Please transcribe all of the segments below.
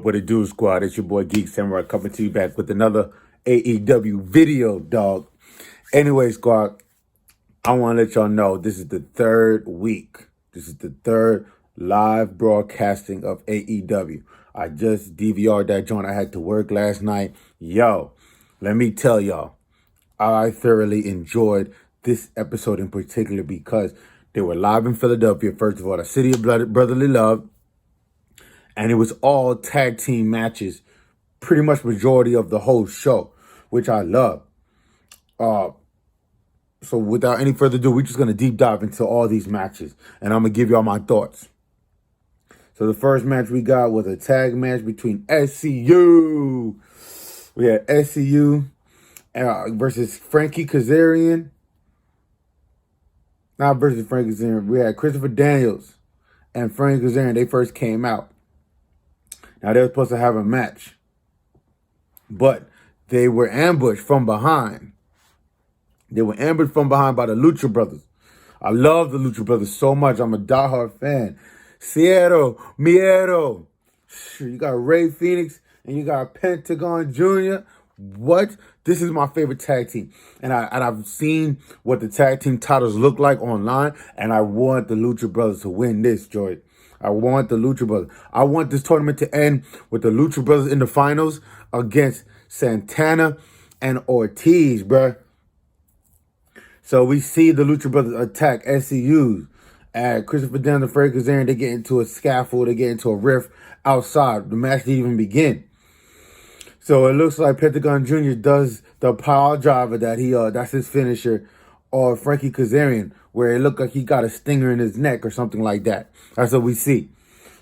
What it do, squad? It's your boy Geek Samurai coming to you back with another AEW video, dog. Anyway, squad, I want to let y'all know this is the third week. This is the third live broadcasting of AEW. I just DVR'd that joint. I had to work last night. Yo, let me tell y'all, I thoroughly enjoyed this episode in particular because they were live in Philadelphia, first of all, the city of brotherly love. And it was all tag team matches, pretty much majority of the whole show, which I love. So without any further ado, we're just going to deep dive into all these matches. And I'm going to give y'all my thoughts. So the first match we got was a tag match between SCU. We had SCU versus Frankie Kazarian. Not versus Frankie Kazarian. We had Christopher Daniels and Frankie Kazarian. They first came out. Now, they were supposed to have a match, but they were ambushed from behind. They were ambushed from behind by the Lucha Brothers. I love the Lucha Brothers so much. I'm a diehard fan. Cero Miedo. You got Ray Phoenix and you got Pentagon Jr. What? This is my favorite tag team. And I've seen what the tag team titles look like online, and I want the Lucha Brothers to win this, Joy. I want the Lucha Brothers. I want this tournament to end with the Lucha Brothers in the finals against Santana and Ortiz, bruh. So we see the Lucha Brothers attack SCU. And Christopher Daniels and Frankie Kazarian, they get into a scaffold. They get into a rift outside. The match didn't even begin. So it looks like Pentagon Jr. does the power driver that's his finisher, or Frankie Kazarian, where it looked like he got a stinger in his neck or something like that. That's what we see.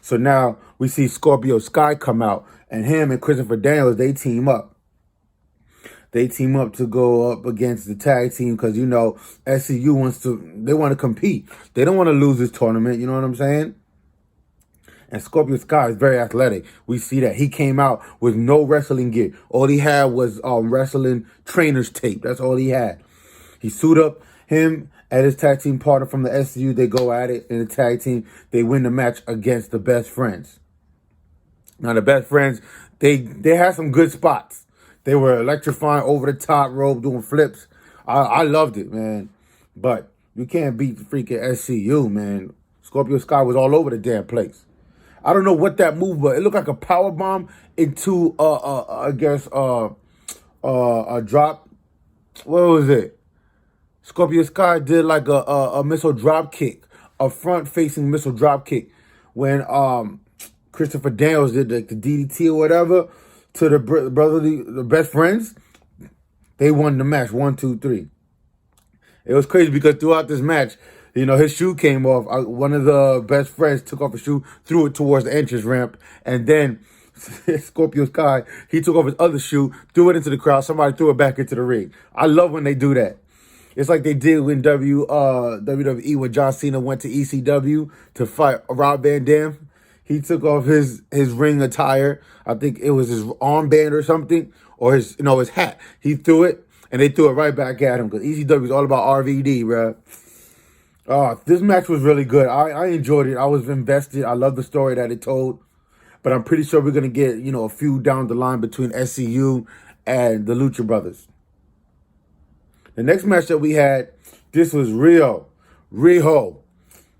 So now we see Scorpio Sky come out, and him and Christopher Daniels, they team up. They team up to go up against the tag team because, you know, SCU want to compete. They don't want to lose this tournament, you know what I'm saying? And Scorpio Sky is very athletic. We see that. He came out with no wrestling gear. All he had was wrestling trainer's tape. That's all he had. He suited up him and his tag team partner from the SCU. They go at it in the tag team. They win the match against the Best Friends. Now, the Best Friends, they had some good spots. They were electrifying over the top rope, doing flips. I loved it, man. But you can't beat the freaking SCU, man. Scorpio Sky was all over the damn place. I don't know what that move was. It looked like a power bomb into I guess a drop. What was it? Scorpio Sky did like a missile drop kick, a front facing missile drop kick, when Christopher Daniels did like the DDT or whatever to the Best Friends. They won the match 1, 2, 3. It was crazy because throughout this match, you know, his shoe came off. One of the Best Friends took off his shoe, threw it towards the entrance ramp, and then Scorpio Sky, he took off his other shoe, threw it into the crowd. Somebody threw it back into the ring. I love when they do that. It's like they did when WWE when John Cena went to ECW to fight Rob Van Dam. He took off his ring attire. I think it was his armband or something, or his hat. He threw it, and they threw it right back at him because ECW is all about RVD, bro. This match was really good. I enjoyed it. I was invested. I love the story that it told. But I'm pretty sure we're going to get, you know, a few down the line between SCU and the Lucha Brothers. The next match that we had, this was Riho.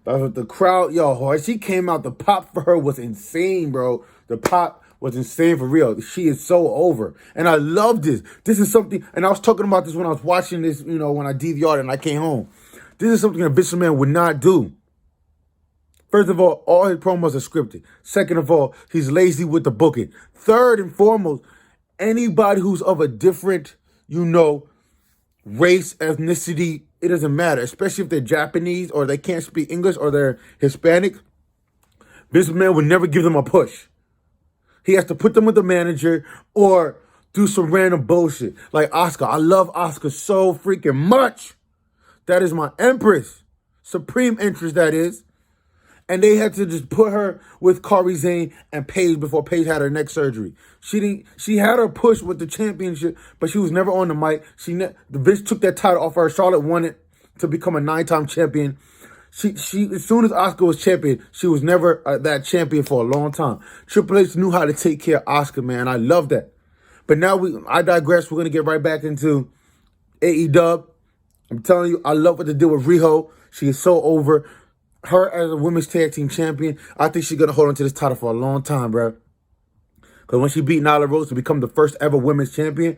That was the crowd. Yo, she came out. The pop for her was insane, bro. The pop was insane for Riho. She is so over. And I love this. This is something, and I was talking about this when I was watching this, you know, when I DVR'd and I came home. This is something a Vince McMahon would not do. First of all his promos are scripted. Second of all, he's lazy with the booking. Third and foremost, anybody who's of a different, you know, race, ethnicity, it doesn't matter. Especially if they're Japanese or they can't speak English or they're Hispanic. Vince McMahon would never give them a push. He has to put them with the manager or do some random bullshit. Like Asuka. I love Asuka so freaking much. That is my empress. Supreme Empress, that is. And they had to just put her with Kairi Sane and Paige before Paige had her neck surgery. She had her push with the championship, but she was never on the mic. The Vince took that title off her. Charlotte won it to become a 9-time champion. She as soon as Asuka was champion, she was never that champion for a long time. Triple H knew how to take care of Asuka, man. I love that. But now I digress. We're gonna get right back into AEW. I'm telling you, I love what they did with Riho. She is so over. Her as a women's tag team champion, I think she's gonna hold on to this title for a long time, bro. Because when she beat Nyla Rose to become the first ever women's champion,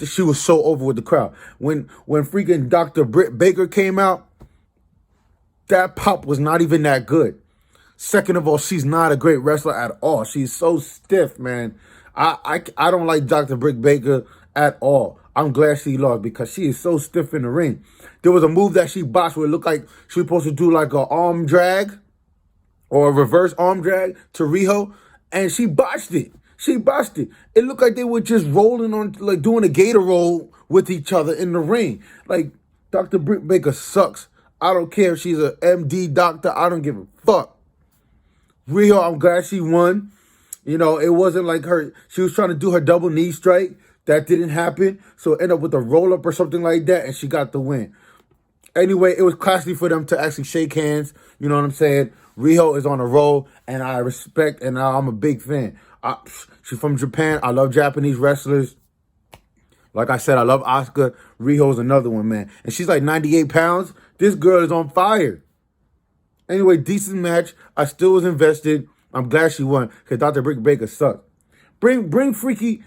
she was so over with the crowd. When freaking Dr. Britt Baker came out, that pop was not even that good. Second of all, she's not a great wrestler at all. She's so stiff, man. I don't like Dr. Britt Baker at all. I'm glad she lost because she is so stiff in the ring. There was a move that she botched where it looked like she was supposed to do like an arm drag or a reverse arm drag to Riho, and she botched it. She botched it. It looked like they were just rolling on, like doing a gator roll with each other in the ring. Like, Dr. Britt Baker sucks. I don't care if she's an MD doctor. I don't give a fuck. Riho, I'm glad she won. You know, it wasn't like she was trying to do her double knee strike. That didn't happen. So it ended up with a roll-up or something like that, and she got the win. Anyway, it was classy for them to actually shake hands. You know what I'm saying? Riho is on a roll, and I respect, and I'm a big fan. She's from Japan. I love Japanese wrestlers. Like I said, I love Asuka. Riho's another one, man. And she's like 98 pounds. This girl is on fire. Anyway, decent match. I still was invested. I'm glad she won because Dr. Britt Baker sucked. Bring motherfucking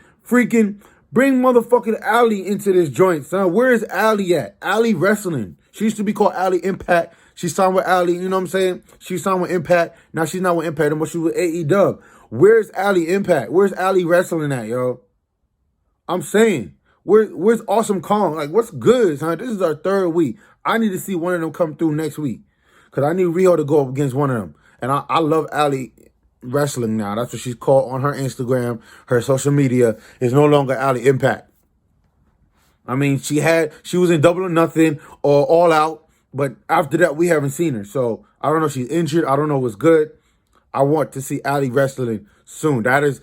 Allie into this joint, son. Where is Allie at? Allie Wrestling. She used to be called Allie Impact. She signed with Allie, you know what I'm saying? She signed with Impact. Now she's not with Impact anymore. She's with AEW. Where's Allie Impact? Where's Allie Wrestling at, yo? I'm saying. Where's Awesome Kong? Like, what's good, son? This is our third week. I need to see one of them come through next week. Because I need Riho to go up against one of them. And I love Allie Wrestling now. That's what she's called on her Instagram. Her social media is no longer Allie Impact. I mean, she was in Double or Nothing or All Out. But after that, we haven't seen her. So, I don't know if she's injured. I don't know what's good. I want to see Allie Wrestling soon. That's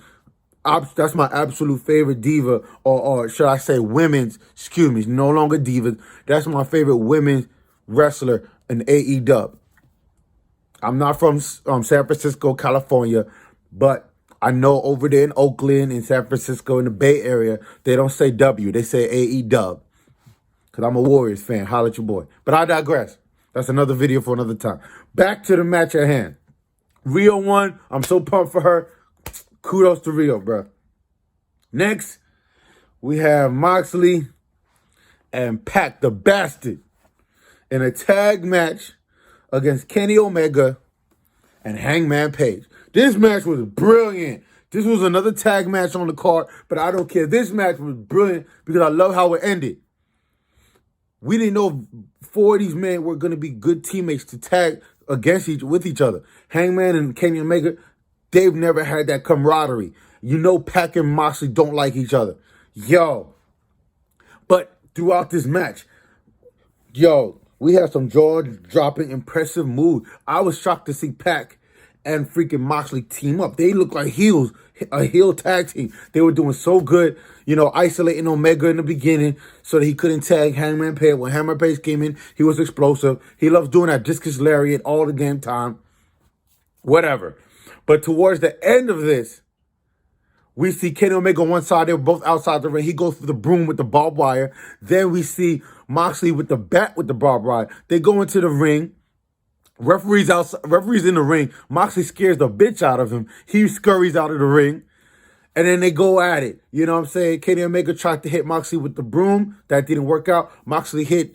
my absolute favorite diva, or should I say women's, excuse me, no longer divas. That's my favorite women's wrestler in AEW. I'm not from San Francisco, California, but I know over there in Oakland, in San Francisco, in the Bay Area, they don't say W, they say AEW. Because I'm a Warriors fan, holla at your boy. But I digress. That's another video for another time. Back to the match at hand. Riho won. I'm so pumped for her. Kudos to Riho, bro. Next, we have Moxley and Pac the Bastard in a tag match against Kenny Omega and Hangman Page. This match was brilliant. This was another tag match on the card, but I don't care. This match was brilliant because I love how it ended. We didn't know four of these men were going to be good teammates to tag with each other. Hangman and Kenny Omega, they've never had that camaraderie. You know Pac and Moxley don't like each other. Yo. But throughout this match, we had some jaw-dropping, impressive moves. I was shocked to see Pac and freaking Moxley team up. They look like heels, a heel tag team. They were doing so good, isolating Omega in the beginning so that he couldn't tag Hangman Page. When Hangman Page came in, he was explosive. He loves doing that discus lariat all the damn time. Whatever. But towards the end of this, we see Kenny Omega on one side. They were both outside the ring. He goes for the broom with the barbed wire. Then we see Moxley with the bat with the barbed wire. They go into the ring. Referee's in the ring. Moxley scares the bitch out of him. He scurries out of the ring. And then they go at it. You know what I'm saying? Kenny Omega tried to hit Moxley with the broom. That didn't work out. Moxley hit,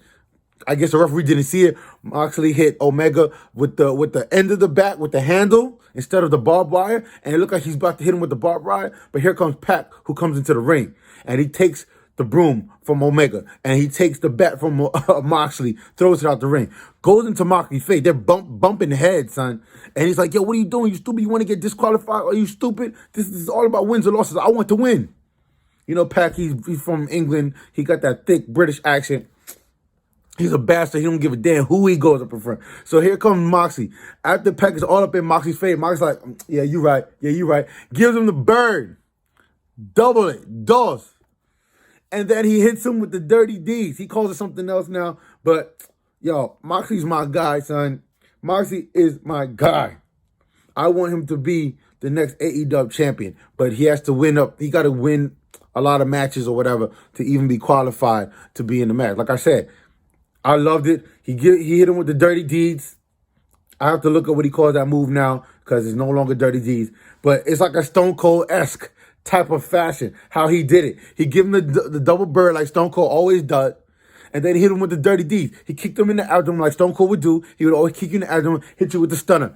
I guess the referee didn't see it. Moxley hit Omega with the end of the bat, with the handle, instead of the barbed wire. And it looked like he's about to hit him with the barbed wire. But here comes Pac, who comes into the ring. And he takes the broom from Omega. And he takes the bat from Moxley, throws it out the ring. Goes into Moxley's face. They're bumping heads, son. And he's like, yo, what are you doing? You stupid? You want to get disqualified? Are you stupid? This is all about wins or losses. I want to win. Pac, he's from England. He got that thick British accent. He's a bastard. He don't give a damn who he goes up in front. So here comes Moxley. After Pac is all up in Moxley's face, Moxley's like, yeah, you right. Yeah, you right. Gives him the bird. Double it. Dos. And then he hits him with the dirty D's. He calls it something else now. But, Moxley's my guy, son. Moxley is my guy. I want him to be the next AEW champion, but he has to win up. He got to win a lot of matches or whatever to even be qualified to be in the match. Like I said, I loved it. He hit him with the dirty deeds. I have to look at what he calls that move now because it's no longer dirty deeds. But it's like a Stone Cold-esque type of fashion, how he did it. He gave him the double bird like Stone Cold always does. And then he hit him with the dirty deeds. He kicked him in the abdomen like Stone Cold would do. He would always kick you in the abdomen, hit you with the stunner.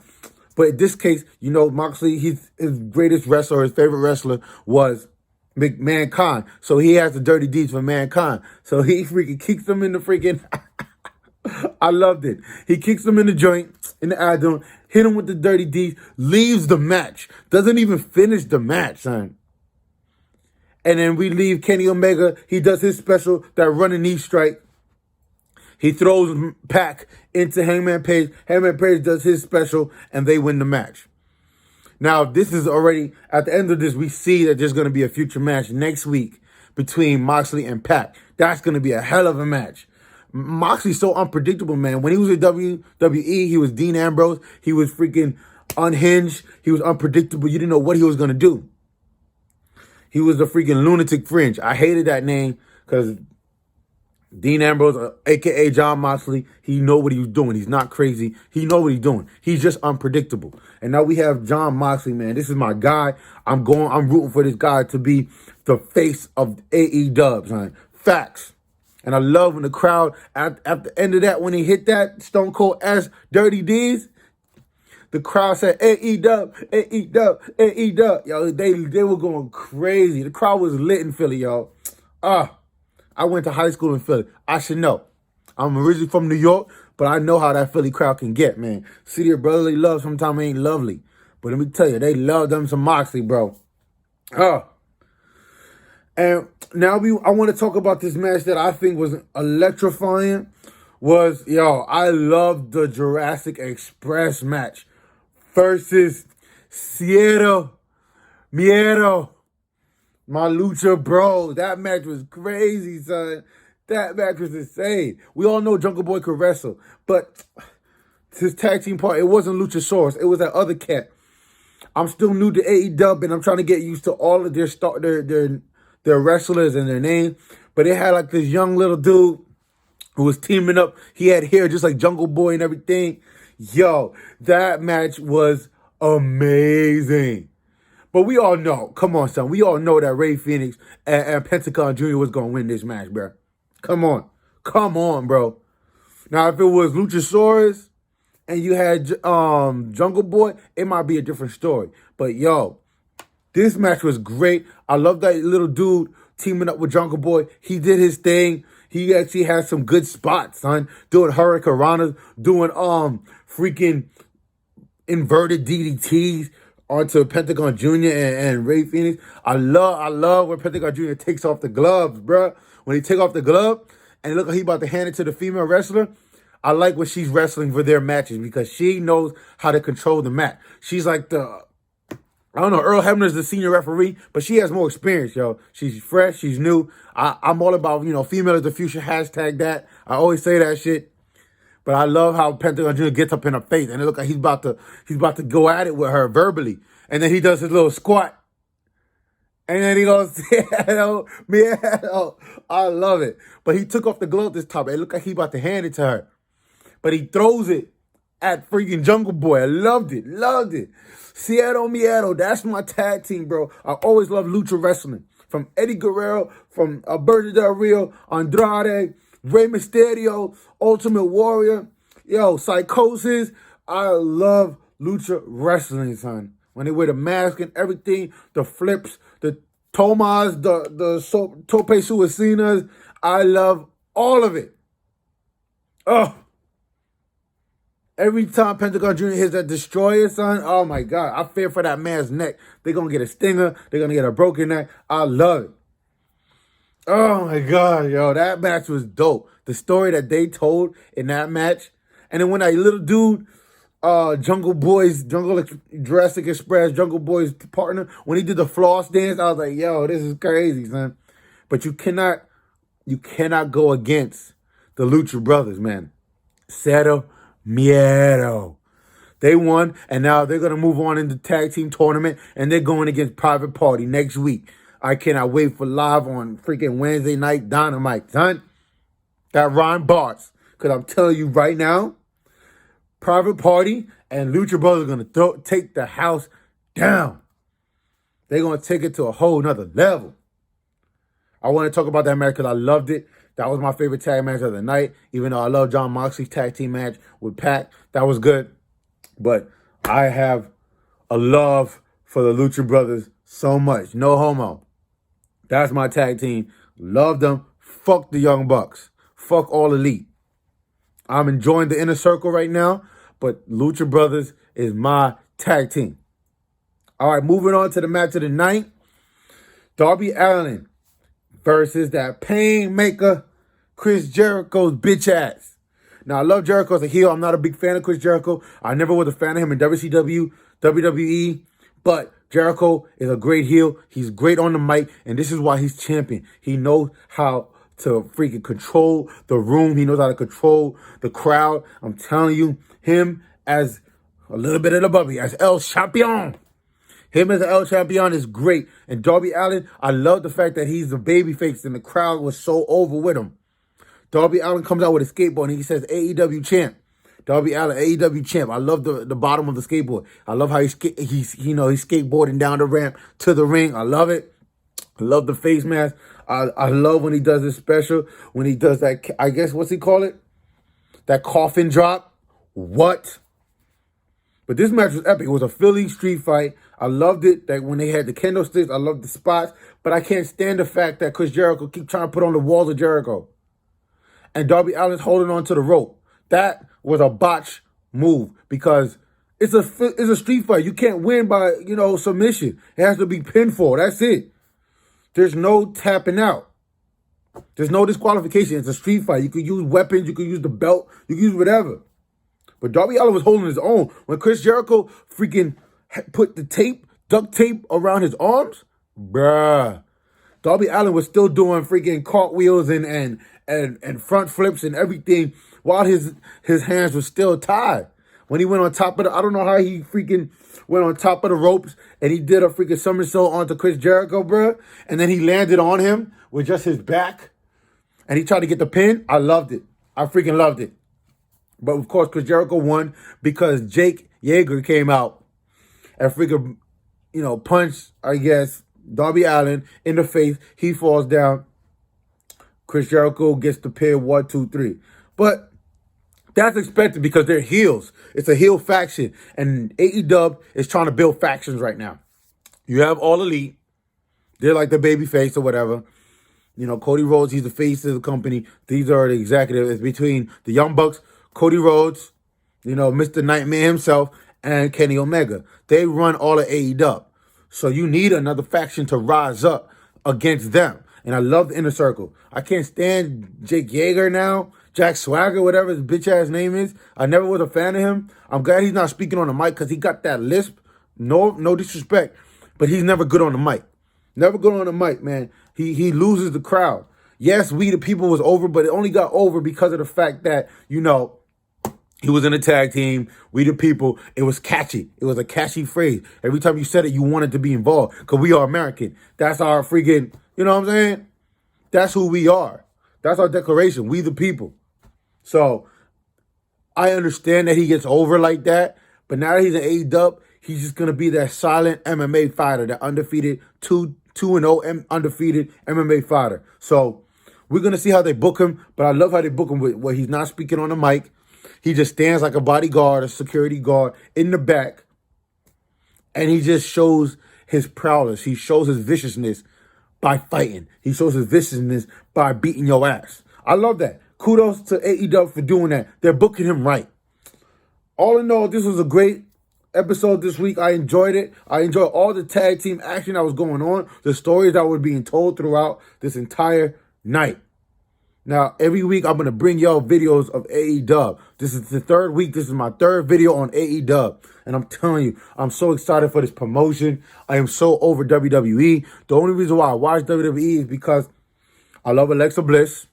But in this case, you know, Moxley, his greatest wrestler, his favorite wrestler was Mankind. So he has the dirty deeds for Mankind. So he freaking kicks him in the freaking... I loved it. He kicks him in the joint, in the abdomen, hit him with the dirty deeds, leaves the match. Doesn't even finish the match, son. And then we leave Kenny Omega. He does his special, that running knee strike. He throws Pac into Hangman Page. Hangman Page does his special, and they win the match. Now, this is already, at the end of this, we see that there's going to be a future match next week between Moxley and Pac. That's going to be a hell of a match. Moxley's so unpredictable, man. When he was at WWE, he was Dean Ambrose. He was freaking unhinged. He was unpredictable. You didn't know what he was going to do. He was the freaking lunatic fringe. I hated that name because Dean Ambrose, a.k.a. John Moxley, he know what he was doing. He's not crazy. He know what he's doing. He's just unpredictable. And now we have John Moxley, man. This is my guy. I'm rooting for this guy to be the face of AEW, man. Facts. And I love when the crowd, at the end of that, when he hit that Stone Cold-esque Dirty D's, the crowd said, AEW, AEW, AEW. Yo, they were going crazy. The crowd was lit in Philly, y'all. I went to high school in Philly. I should know. I'm originally from New York, but I know how that Philly crowd can get, man. City of brotherly love sometimes ain't lovely. But let me tell you, they love them some Moxley, bro. And now I want to talk about this match that I think was electrifying. I love the Jurassic Express match versus Cero Miedo, my Lucha bro. That match was crazy, son. That match was insane. We all know Jungle Boy could wrestle, but his tag team part, it wasn't Luchasaurus. It was that other cat. I'm still new to AEW, and I'm trying to get used to all of their wrestlers and their names. But they had like this young little dude who was teaming up. He had hair just like Jungle Boy and everything. Yo, that match was amazing. But we all know, come on, son. We all know that Ray Phoenix and Pentagon Jr. was going to win this match, bro. Come on. Come on, bro. Now, if it was Luchasaurus and you had Jungle Boy, it might be a different story. But, yo, this match was great. I love that little dude teaming up with Jungle Boy. He did his thing. He actually had some good spots, son. Doing hurricanranas, doing freaking inverted DDTs onto Pentagon Jr. and Ray Phoenix. I love when Pentagon Jr. takes off the gloves, bro. When he take off the glove and look like he about to hand it to the female wrestler. I like when she's wrestling for their matches because she knows how to control the match. She's like I don't know, Earl Hebner's the senior referee, but she has more experience, yo. She's fresh, she's new. I'm all about, female is the future, hashtag that. I always say that shit. But I love how Pentagon Jr. gets up in her face and it looks like he's about to go at it with her verbally. And then he does his little squat. And then he goes, I love it. But he took off the glove this time. It looked like he about to hand it to her. But he throws it at freaking Jungle Boy. I loved it. Cero Miedo, that's my tag team, bro. I always love lucha wrestling. From Eddie Guerrero, from Alberto Del Rio, Andrade, Rey Mysterio, Ultimate Warrior, Psychosis. I love lucha wrestling, son. When they wear the mask and everything, the flips, the tomas, the tope suicinas. I love all of it. Every time Pentagon Jr. hits that destroyer, son, oh my God, I fear for that man's neck. They're going to get a stinger. They're going to get a broken neck. I love it. Oh my God, yo, that match was dope. The story that they told in that match. And then when that little dude, Jurassic Express, Jungle Boy's partner, when he did the floss dance, I was like, yo, this is crazy, son. But you cannot go against the Lucha Brothers, man. Cero Miedo. They won, and now they're going to move on in the tag team tournament, and they're going against Private Party next week. I cannot wait for live on freaking Wednesday night Dynamite, son. That Ron Bartz. Because I'm telling you right now, Private Party and Lucha Brothers are going to take the house down. They're going to take it to a whole nother level. I want to talk about that match because I loved it. That was my favorite tag match of the night, even though I love John Moxley's tag team match with Pac. That was good. But I have a love for the Lucha Brothers so much. No homo. That's my tag team. Love them. Fuck the Young Bucks. Fuck All Elite. I'm enjoying the Inner Circle right now, but Lucha Brothers is my tag team. All right, moving on to the match of the night. Darby Allin versus that pain maker, Chris Jericho's bitch ass. Now, I love Jericho as a heel. I'm not a big fan of Chris Jericho. I never was a fan of him in WCW, WWE, but Jericho is a great heel. He's great on the mic, and this is why he's champion. He knows how to freaking control the room. He knows how to control the crowd. I'm telling you, him as a little bit of the Bubby, as El Champion. Him as El Champion is great. And Darby Allin, I love the fact that he's a babyface and the crowd was so over with him. Darby Allin comes out with a skateboard and he says AEW champ. Darby Allin, AEW champ. I love the bottom of the skateboard. I love how he's skateboarding down the ramp to the ring. I love it. I love the face mask. I love when he does his special. When he does that, I guess, what's he call it? That coffin drop. What? But this match was epic. It was a Philly street fight. I loved it. That when they had the kendo sticks, I loved the spots. But I can't stand the fact that Chris Jericho keep trying to put on the walls of Jericho. And Darby Allin's holding on to the rope. That was a botch move because it's a street fight. You can't win by, submission. It has to be pinfall. That's it. There's no tapping out. There's no disqualification. It's a street fight. You could use weapons. You could use the belt. You could use whatever. But Darby Allin was holding his own. When Chris Jericho freaking put the duct tape around his arms, bruh. Darby Allin was still doing freaking cartwheels and front flips and everything while his hands were still tied. When he went on top of I don't know how he freaking went on top of the ropes and he did a freaking somersault onto Chris Jericho, bruh. And then he landed on him with just his back. And he tried to get the pin. I loved it. I freaking loved it. But of course, Chris Jericho won because Jake Yeager came out and freaking, punched, I guess, Darby Allin in the face. He falls down. Chris Jericho gets the pin 1, 2, 3. But that's expected because they're heels. It's a heel faction. And AEW is trying to build factions right now. You have All Elite. They're like the baby face or whatever. Cody Rhodes, he's the face of the company. These are the executives. It's between the Young Bucks, Cody Rhodes, Mr. Nightmare himself, and Kenny Omega. They run all of AEW. So you need another faction to rise up against them. And I love the Inner Circle. I can't stand Jake Yeager now. Jack Swagger, whatever his bitch-ass name is. I never was a fan of him. I'm glad he's not speaking on the mic because he got that lisp. No disrespect. But he's never good on the mic. Never good on the mic, man. He loses the crowd. Yes, We the People was over, but it only got over because of the fact that, he was in a tag team, We the People. It was catchy. It was a catchy phrase. Every time you said it, you wanted to be involved because we are American. That's our freaking, you know what I'm saying? That's who we are. That's our declaration, We the People. So I understand that he gets over like that, but now that he's an AEW, he's just going to be that silent MMA fighter, that undefeated 2-0 undefeated MMA fighter. So we're going to see how they book him, but I love how they book him where he's not speaking on the mic. He just stands like a bodyguard, a security guard in the back, and he just shows his prowess. He shows his viciousness by fighting. He shows his viciousness by beating your ass. I love that. Kudos to AEW for doing that. They're booking him right. All in all, this was a great episode this week. I enjoyed it. I enjoyed all the tag team action that was going on, the stories that were being told throughout this entire night. Now, every week, I'm going to bring y'all videos of AEW. This is the third week. This is my third video on AEW. And I'm telling you, I'm so excited for this promotion. I am so over WWE. The only reason why I watch WWE is because I love Alexa Bliss.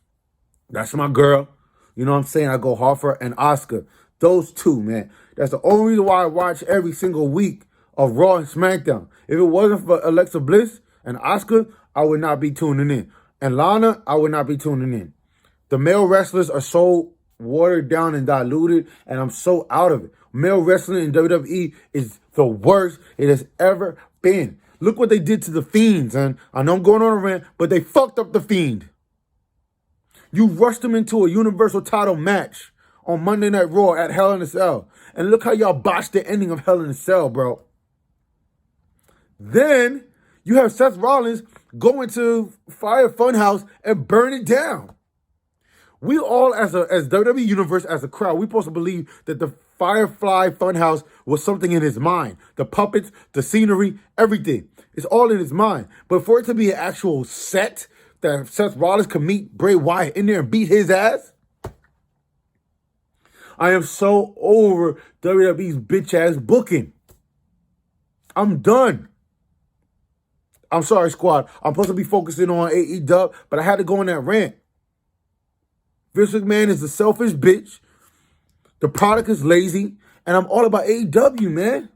That's my girl. You know what I'm saying? I go hard for her. And Asuka. Those two, man. That's the only reason why I watch every single week of Raw and SmackDown. If it wasn't for Alexa Bliss and Asuka, I would not be tuning in. And Lana, I would not be tuning in. The male wrestlers are so watered down and diluted, and I'm so out of it. Male wrestling in WWE is the worst it has ever been. Look what they did to the Fiends, and I know I'm going on a rant, but they fucked up the Fiend. You rushed him into a Universal title match on Monday Night Raw at Hell in a Cell. And look how y'all botched the ending of Hell in a Cell, bro. Then you have Seth Rollins go into Fire Funhouse and burn it down. We all, as WWE Universe, as a crowd, we supposed to believe that the Firefly Funhouse was something in his mind. The puppets, the scenery, everything. It's all in his mind. But for it to be an actual set that Seth Rollins could meet Bray Wyatt in there and beat his ass, I am so over WWE's bitch-ass booking. I'm done. I'm sorry, squad. I'm supposed to be focusing on AEW, but I had to go on that rant. Vince McMahon is a selfish bitch. The product is lazy. And I'm all about AEW, man.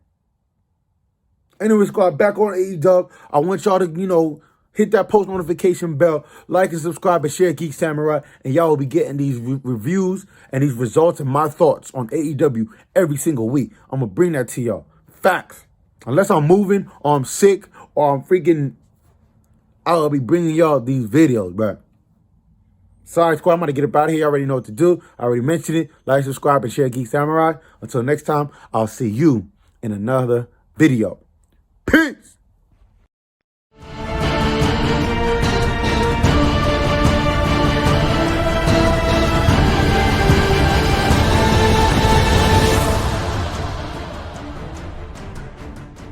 Anyway, squad, back on AEW. I want y'all to, hit that post notification bell, like and subscribe and share Geek Samurai, and y'all will be getting these reviews and these results and my thoughts on AEW every single week. I'm going to bring that to y'all. Facts. Unless I'm moving or I'm sick or I'm freaking, I'll be bringing y'all these videos, bro. Sorry, squad, I'm going to get up out of here. I already know what to do. I already mentioned it. Like, subscribe, and share Geek Samurai. Until next time, I'll see you in another video. Peace.